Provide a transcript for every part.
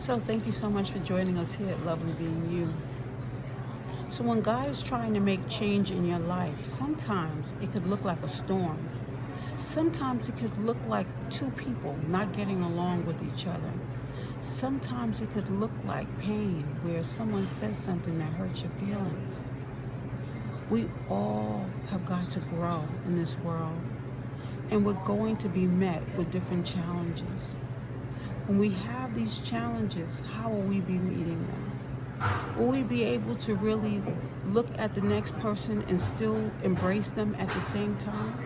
So thank you so much for joining us here at Lovely Being You. So when God is trying to make change in your life, sometimes it could look like a storm. Sometimes it could look like two people not getting along with each other. Sometimes it could look like pain where someone says something that hurts your feelings. We all have got to grow in this world, and we're going to be met with different challenges. When we have these challenges, how will we be meeting them? Will we be able to really look at the next person and still embrace them at the same time?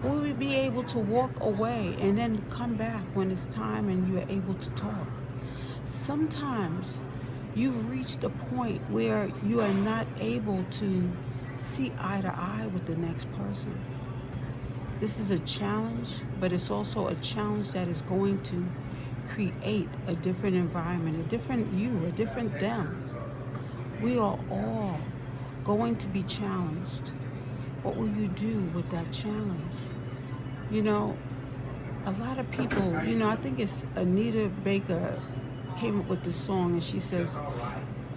Will we be able to walk away and then come back when it's time and you are able to talk? Sometimes you've reached a point where you are not able to see eye to eye with the next person. This is a challenge, but it's also a challenge that is going to create a different environment, a different you, a different them. We are all going to be challenged. What will you do with that challenge? You know, a lot of people, I think it's Anita Baker came up with this song, and she says,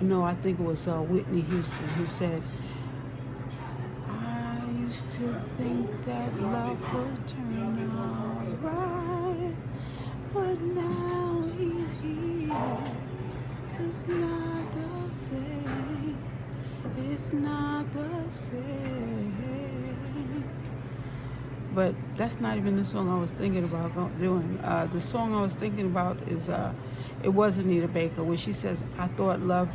no, I think it was Whitney Houston who said, I used to think that love would turn out right, but now he's here. It's not the same. It's not the same. But that's not even the song I was thinking about doing. The song I was thinking about is, it was Anita Baker, where she says, I thought love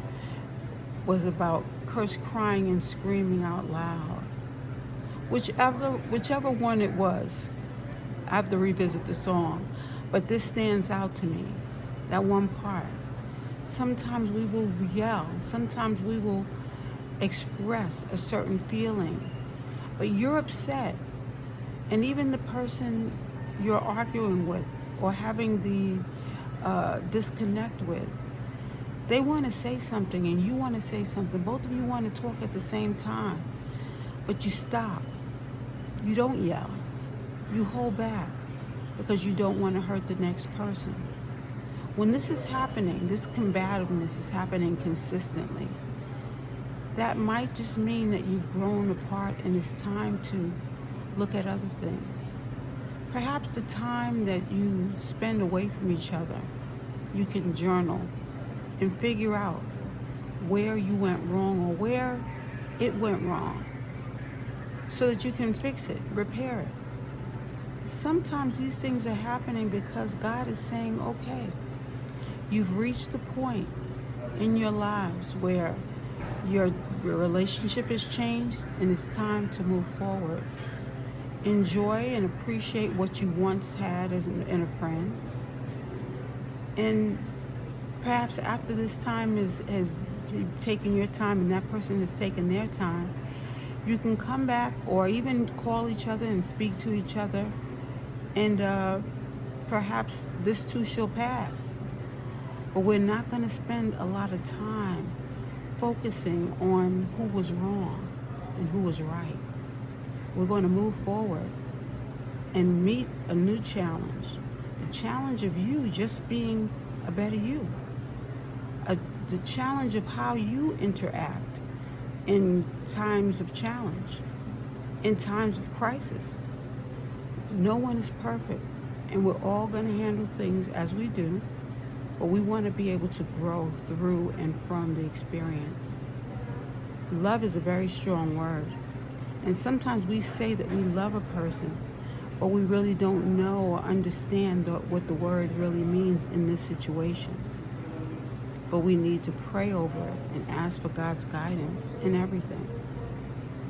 was about crying and screaming out loud. Whichever one it was, I have to revisit the song. But this stands out to me, that one part. Sometimes we will yell. Sometimes we will express a certain feeling. But you're upset. And even the person you're arguing with or having the disconnect with, they want to say something and you want to say something. Both of you want to talk at the same time. But you stop. You don't yell. You hold back, because you don't want to hurt the next person. When this is happening, this combativeness is happening consistently, that might just mean that you've grown apart and it's time to look at other things. Perhaps the time that you spend away from each other, you can journal and figure out where you went wrong or where it went wrong, so that you can fix it, repair it. Sometimes these things are happening because God is saying, okay, you've reached the point in your lives where your relationship has changed and it's time to move forward. Enjoy and appreciate what you once had in a friend. And perhaps after this time has taken your time and that person has taken their time, you can come back or even call each other and speak to each other. And perhaps this too shall pass. But we're not going to spend a lot of time focusing on who was wrong and who was right. We're going to move forward and meet a new challenge. The challenge of you just being a better you. The challenge of how you interact in times of challenge, in times of crisis. No one is perfect, and we're all going to handle things as we do, but we want to be able to grow through and from the experience. Love is a very strong word, and sometimes we say that we love a person, but we really don't know or understand what the word really means in this situation. But we need to pray over it and ask for God's guidance in everything,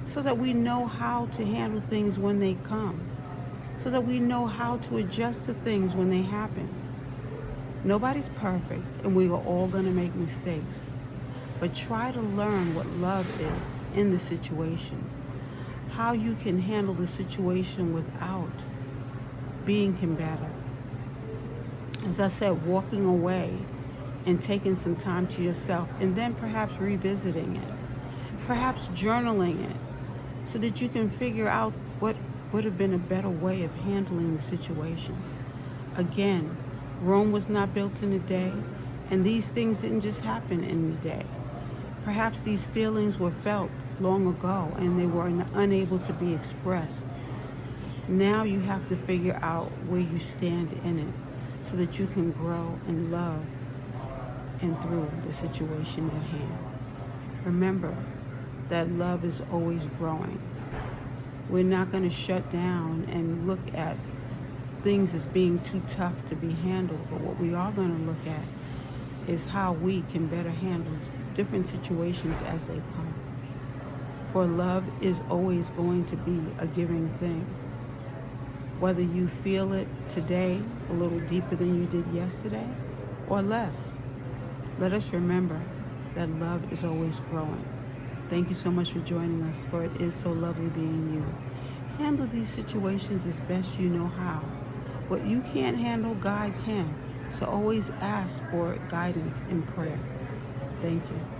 so that we know how to handle things when they come, so that we know how to adjust to things when they happen. Nobody's perfect, and we are all going to make mistakes. But try to learn what love is in the situation, how you can handle the situation without being combative. As I said, walking away and taking some time to yourself, and then perhaps revisiting it, perhaps journaling it, so that you can figure out what would have been a better way of handling the situation. Again, Rome was not built in a day, And these things didn't just happen in the day. Perhaps these feelings were felt long ago and they were unable to be expressed. Now you have to figure out where you stand in it so that you can grow in love and through the situation at hand. Remember that love is always growing. We're not going to shut down and look at things as being too tough to be handled, but what we are going to look at is how we can better handle different situations as they come. For love is always going to be a giving thing. Whether you feel it today a little deeper than you did yesterday or less, let us remember that love is always growing. Thank you so much for joining us, for it is so lovely being you. Handle these situations as best you know how. What you can't handle, God can. So always ask for guidance in prayer. Thank you.